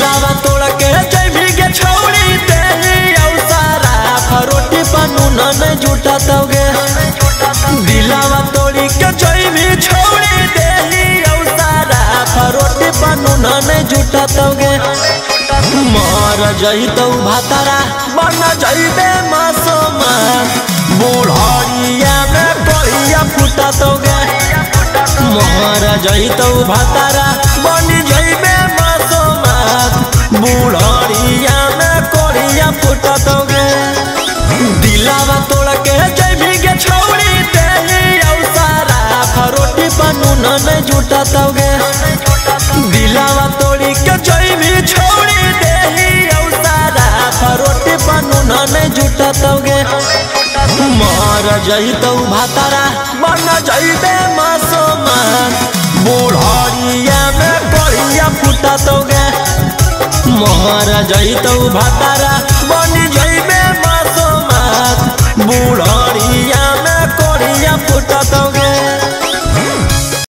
दिलावा तोड़ के जैभी के छौड़ी देली औसारा फरोटी पन्नू न झूठा तोगे दिलावा तोड़ी के जैभी छौड़ी देली औसारा फरोटी पन्नू न झूठा तोगे मर जई तो भातारा बन जइबे मासूमा बुढ़िया में कहिया फूटा तोगे मर जई तो भातारा बन जइबे मासूमा बुढ़िया में कहिया फूटा तोगे दिलावा तोड़ के जइभी के छौड़ी देली औसारा फरोटी पन्नू न झूठा तोगे दिलावा तोड़ी के जइभी छौड़ी देली औसारा फरोटी पन्नू न झूठा तोगे मर जई तो भातारा बन जइबे मासूमा बुढ़िया में कहिया फूटा तोगे मर जई तो भातारा बन जई